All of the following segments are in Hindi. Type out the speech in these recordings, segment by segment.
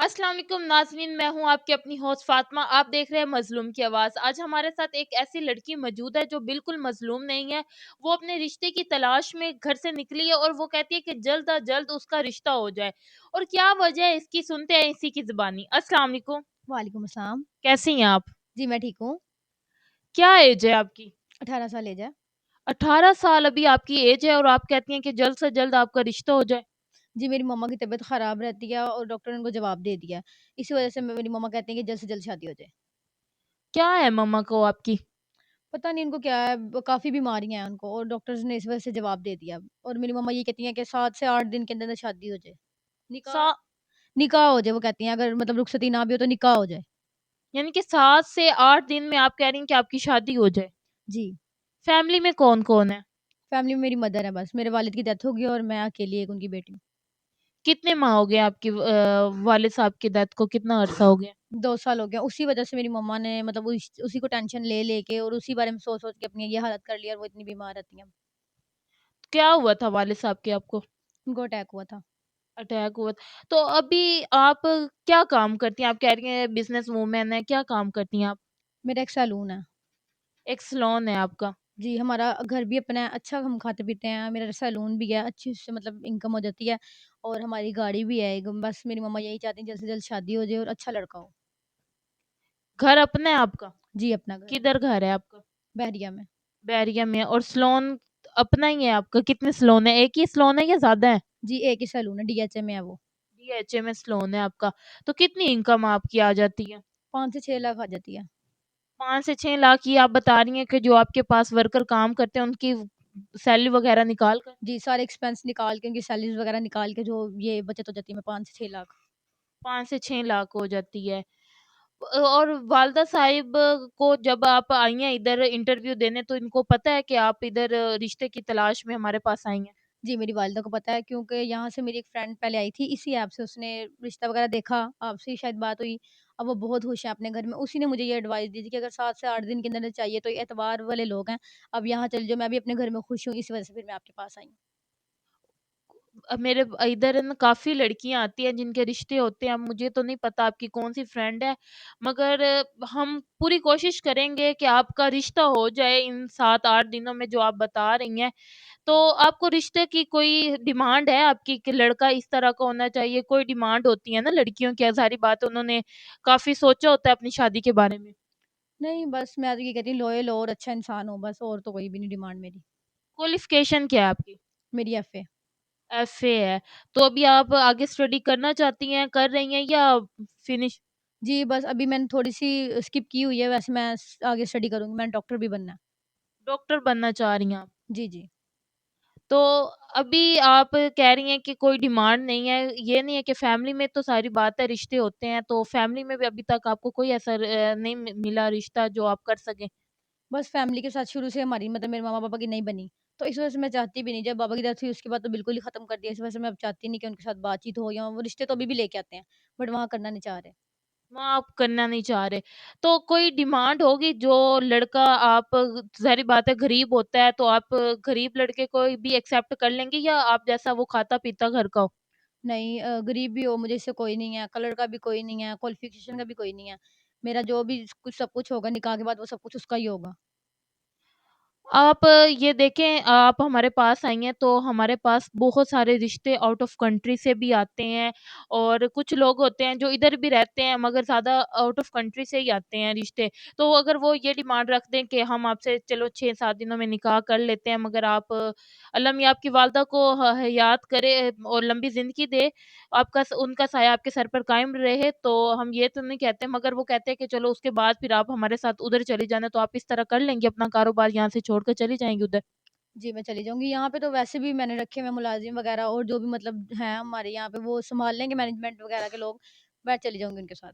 अस्सलाम वालेकुम नाज़रीन, मैं हूँ आपकी अपनी होस्ट फ़ातिमा। आप देख रहे हैं मज़लूम की आवाज़। आज हमारे साथ एक ऐसी लड़की मौजूद है जो बिल्कुल मज़लूम नहीं है। वो अपने रिश्ते की तलाश में घर से निकली है और वो कहती है कि जल्द अज़ जल्द उसका रिश्ता हो जाए। और क्या वजह है इसकी, सुनते हैं इसी की ज़ुबानी। अस्सलाम वालेकुम, वालेकुम अस्सलाम। कैसी हैं आप? जी, मैं ठीक हूँ। क्या एज है आपकी? 18 साल एज है। 18 साल अभी आपकी एज है और आप कहती हैं कि जल्द से जल्द आपका रिश्ता हो जाए। जी, मेरी मम्मा की तबीयत ख़राब रहती है और डॉक्टर ने उनको जवाब दे दिया है। इसी वज़ह से मेरी मम्मा कहती हैं कि जल्द से जल्द शादी हो जाए। क्या है मम्मा को आपकी? पता नहीं उनको क्या है, ब काफ़ी बीमारियाँ हैं उनको और डॉक्टर्स ने इस वज़ह से जवाब दे दिया। और मेरी मम्मा ये कहती हैं कि 7 से 8 दिन के अंदर शादी हो जाए। निकाह सा निकाह हो जाए, वो कहती हैं अगर मतलब रुख़सती ना भी हो तो निकाह हो जाए। यानी कि 7 से 8 दिन में आप कह रही हैं कि आपकी शादी हो जाए। जी, फैमिली में कौन-कौन है? फ़ैमिली में मेरी मदर है बस। मेरे वालिद की डेथ हो गई और मैं अकेली एक उनकी बेटी हूँ। कितने माह हो गए आपके वालिद साहब की डेथ को, कितना अरसा हो गया? 2 साल हो गया। उसी वज़ह से मेरी मम्मा ने मतलब उसी को टेंशन ले लेके और उसी बारे में सोच-सोच के अपनी ये हालत कर ली और वो इतनी बीमार रहती हैं। क्या हुआ था वालिद साहब के आपको? उनको अटैक हुआ था। अटैक हुआ था। तो अभी आप क्या काम करती हैं? आप कह रही हैं बिज़नेस वूमेन हैं, क्या काम करती हैं आप? मेरा एक सैलून है। एक सैलून है आपका। जी, हमारा घर भी अपना है, अच्छा हम खाते-पीते हैं, मेरा सैलून भी है, अच्छी उससे मतलब इनकम हो जाती है और हमारी गाड़ी भी है एक। बस मेरी मम्मा यही चाहती हैं जल्द से जल्द शादी हो जाए और अच्छा लड़का हो। घर अपना है आपका? जी, अपना घर है, किधर घर है आपका? बहरिया में। बैरिया में। और सैलून अपना ही है आपका? कितने सैलून है? एक ही सैलून है या ज़्यादा है? जी, एक ही सैलून है, डीएचए में है वो। डीएचए में सैलून है आपका। तो कितनी इनकम आपकी आ जाती है? 5 से 6 लाख आ जाती है। 5 से 6 लाख ये आप बता रही हैं कि जो आपके पास वर्कर काम करते हैं उनकी सैलरी वगैरह निकाल कर? जी, सारे एक्सपेंस निकाल के, उनकी सैलरीज़ वगैरह निकाल के जो ये बचत हो जाती है, मैं 5 से 6 लाख। 5 से 6 लाख हो जाती है। और वालदा साहिब को जब आप आई हैं इधर इंटरव्यू देने, तो इनको पता है कि आप इधर रिश्ते की तलाश में हमारे पास आई हैं? जी, मेरी वालिदा को पता है क्योंकि यहाँ से मेरी एक फ्रेंड पहले आई थी, इसी ऐप से उसने रिश्ता वगैरह देखा, आपसे ही शायद बात हुई। अब वो बहुत खुश है अपने घर में। उसी ने मुझे ये एडवाइस दी थी कि अगर 7 से 8 दिन के अंदर चाहिए तो ये एतवार वाले लोग हैं, अब यहाँ चले जाओ। मैं भी अपने घर में खुश हूँ, इस वजह से फिर मैं आपके पास आई हूँ। मेरे इधर है ना काफ़ी लड़कियाँ आती हैं जिनके रिश्ते होते हैं। अब मुझे तो नहीं पता आपकी कौन-सी फ्रेंड है, मगर हम पूरी कोशिश करेंगे कि आपका रिश्ता हो जाए इन 7-8 दिनों में जो आप बता रही हैं। तो आपको रिश्ते की कोई डिमांड है आपकी कि लड़का इस तरह का होना चाहिए? कोई डिमांड होती है ना लड़कियों की, ज़ाहिर बात है उन्होंने काफ़ी सोचा होता है अपनी शादी के बारे में। नहीं, बस मैं तो ये कहती हूँ लॉयल हो और अच्छा इंसान हो बस, और तो कोई भी नहीं डिमांड मेरी। क्वालिफ़िकेशन क्या है आपकी? मेरी एफए। एफए है। तो अभी आप आगे स्टडी करना चाहती हैं, कर रही हैं या फिनिश? जी, बस अभी मैंने थोड़ी-सी स्किप की हुई है, वैसे मैं आगे स्टडी करूँगी, मैंने डॉक्टर भी बनना है। डॉक्टर बनना चाह रही हैं आप। जी, जी। तो अभी आप कह रही हैं कि कोई डिमांड नहीं है, ये नहीं है कि फैमिली में तो सारी बात है, रिश्ते होते हैं, तो फैमिली में भी अभी तक आपको कोई ऐसा नहीं मिला रिश्ता जो आप कर सकें? बस फैमिली के साथ शुरू से हमारी मतलब मेरे मामा-पापा की नहीं बनी। तो इस वज़ह से मैं चाहती भी नहीं, जब बाबा की डेथ हुई उसके बाद तो बिल्कुल ही ख़त्म कर दिया। इस वज़ह से मैं अब चाहती नहीं कि उनके साथ बातचीत हो, या वो रिश्ते तो अभी भी लेके आते हैं, बट वहाँ करना नहीं चाह रहे। वहाँ आप करना नहीं चाह रहे। तो कोई डिमांड होगी जो लड़का आप ज़ाहिर बात है गरीब होता है, तो आप गरीब लड़के को भी एक्सेप्ट कर लेंगी या आप जैसा वो खाता-पीता घर का हो? नहीं, गरीब भी हो मुझे इससे कोई नहीं है, कलर का भी कोई नहीं है, क्वालिफ़िकेशन का भी कोई नहीं है। मेरा जो भी कुछ सब कुछ होगा निकाह के बाद वो सब कुछ उसका ही होगा। आप ये देखें, आप हमारे पास आई हैं तो हमारे पास बहुत सारे रिश्ते आउट ऑफ कंट्री से भी आते हैं और कुछ लोग होते हैं जो इधर भी रहते हैं मगर ज़्यादा आउट ऑफ कंट्री से ही आते हैं रिश्ते। तो अगर वो ये डिमांड रख दें कि हम आपसे चलो 6-7 दिनों में निकाह कर लेते हैं, मगर आप अल्लाह मियाँ आपकी वालिदा को हयात करे और लंबी ज़िंदगी दे, आपका उनका साया आपके सर पर कायम रहे, तो हम ये तो नहीं कहते, मगर वो कहते हैं कि चलो उसके बाद फिर आप हमारे साथ उधर चली जाना, तो आप इस तरह कर लेंगी, अपना कारोबार यहाँ से छोड़ कर चली जाएँगी उधर? जी, मैं चली जाऊँगी। यहाँ पे तो वैसे भी मैंने रखे हुए हैं मुलाज़िम वग़ैरह और जो भी मतलब हैं हमारे यहाँ पे वो सँभाल लेंगे मैनेजमेंट वग़ैरह के लोग, मैं चली जाऊँगी उनके साथ।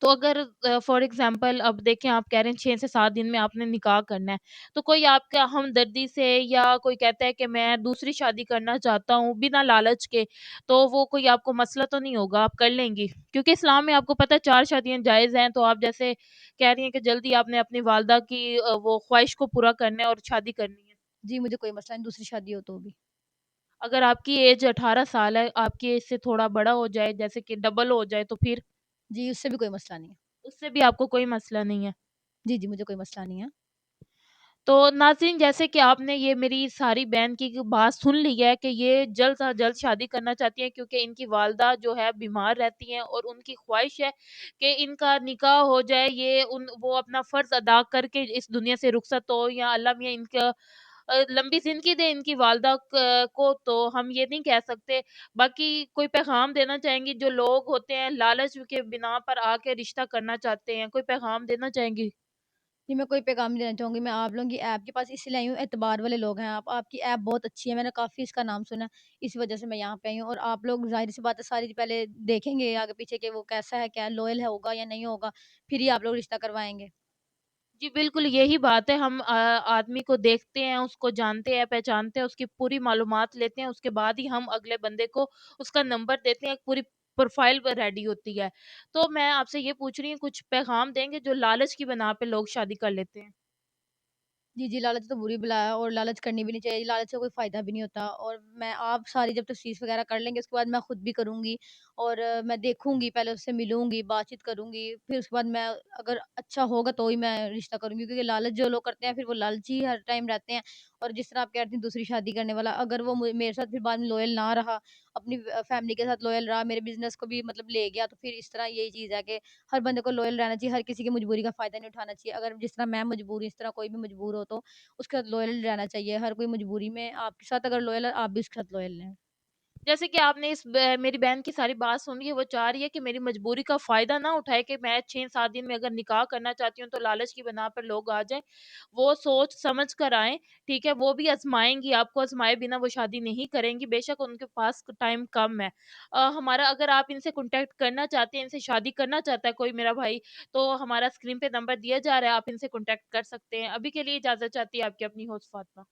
तो अगर फॉर एग्ज़ाम्पल अब देखें, आप कह रहे हैं 6 से 7 दिन में आपने निकाह करना है, तो कोई आपका हमदर्दी से या कोई कहता है कि मैं दूसरी शादी करना चाहता हूँ बिना लालच के, तो वो कोई आपको मसला तो नहीं होगा, आप कर लेंगी? क्योंकि इस्लाम में आपको पता है 4 शादियाँ जायज़ हैं, तो आप जैसे कह रही हैं कि जल्दी आपने अपनी वालिदा की वो ख्वाहिश को पूरा करना है और शादी करनी है। जी, मुझे कोई मसला नहीं दूसरी शादी हो तो भी। अगर आपकी एज 18 साल है, आपकी एज से थोड़ा बड़ा हो जाए, जैसे कि डबल हो जाए तो फिर? जी, उससे भी कोई मसला नहीं है। उससे भी आपको कोई मसला नहीं है। जी, जी, मुझे कोई मसला नहीं है। तो नाज़रीन, जैसे कि आपने ये मेरी सारी बहन की बात सुन ली है कि ये जल्द से जल्द शादी करना चाहती हैं, क्योंकि इनकी वालिदा जो है बीमार रहती हैं और उनकी ख्वाहिश है कि इनका निकाह हो जाए, ये उन वो अपना फ़र्ज़ अदा करके इस दुनिया से रुखसत हो, या अल्लाह मियाँ इनका लंबी ज़िंदगी दे इनकी वालिदा क को, तो हम ये नहीं कह सकते। बाकी कोई पैगाम देना चाहेंगी जो लोग होते हैं लालच के बिना पर आके रिश्ता करना चाहते हैं, कोई पैगाम देना चाहेंगी? जी, मैं कोई पैगाम नहीं देना चाहूँगी। मैं आप लोगों की ऐप के पास इसलिए आई हूँ, एतबार वाले लोग हैं आप। आपकी ऐप बहुत अच्छी है, मैंने काफ़ी इसका नाम सुना है, इस वजह से मैं यहाँ पे आई हूँ और आप लोग ज़ाहिर-सी बात है सारी पहले देखेंगे आगे-पीछे कि वो कैसा है, क्या लॉयल है होगा या नहीं होगा, फिर ही आप लोग रिश्ता करवाएँगे। जी, बिल्कुल यही बात है। हम आदमी को देखते हैं, उसको जानते हैं, पहचानते हैं, उसकी पूरी मालूमात लेते हैं, उसके बाद ही हम अगले बंदे को उसका नंबर देते हैं, पूरी प्रोफ़ाइल व रेडी होती है। तो मैं आपसे ये पूछ रही हूँ, कुछ पैगाम देंगे जो लालच की बिना पे लोग शादी कर लेते हैं? जी, जी, लालच तो बुरी बला है और लालच करनी भी नहीं चाहिए। लालच से कोई फ़ायदा भी नहीं होता और मैं आप सारी जब तफ़सीस वग़ैरह कर लेंगे, उसके बाद मैं खुद भी करूँगी और मैं देखूँगी, पहले उससे मिलूँगी, बातचीत करूँगी, फिर उसके बाद मैं अगर अच्छा होगा तो ही मैं रिश्ता करूँगी क्योंकि लालच जो लोग करते हैं, फिर वो लालची हर टाइम रहते हैं और जिस तरह आप कह रही थी दूसरी शादी करने वाला, अगर वो मेरे साथ फिर बाद में लॉयल ना रहा, अपनी फ़ैमिली के साथ लॉयल रहा, मेरे बिज़नेस को भी मतलब ले गया, तो फिर इस तरह यही चीज़ है कि हर बंदे को लॉयल रहना चाहिए, हर किसी की मजबूरी का फ़ायदा नहीं उठाना चाहिए। अगर जिस तरह मैं मजबूर हूँ, इस तरह कोई भी मजबूर हो तो उसके साथ लॉयल रहना चाहिए। हर कोई मजबूरी में आपके साथ अगर लॉयल है, आप भी उसके साथ लॉयल रहें। जैसे कि आपने इस मेरी बहन की सारी बात सुन ली है, वो चाह रही है कि मेरी मजबूरी का फ़ायदा ना उठाए कि मैं 6-7 दिन में अगर निकाह करना चाहती हूँ, तो लालच की बिना पर लोग आ जाएँ। वो सोच समझ कर आएँ, ठीक है? वो भी आज़माएँगी, आपको आज़माए बिना वो शादी नहीं करेंगी, बेशक उनके पास टाइम कम है। हमारा अगर आप इनसे कॉन्टैक्ट करना चाहते हैं, इनसे शादी करना चाहता है कोई मेरा भाई, तो हमारा स्क्रीन पे नंबर दिया जा रहा है, आप इनसे कॉन्टैक्ट कर सकते हैं। अभी के लिए इजाज़त चाहती है आपकी अपनी होस्ट फ़ातिमा।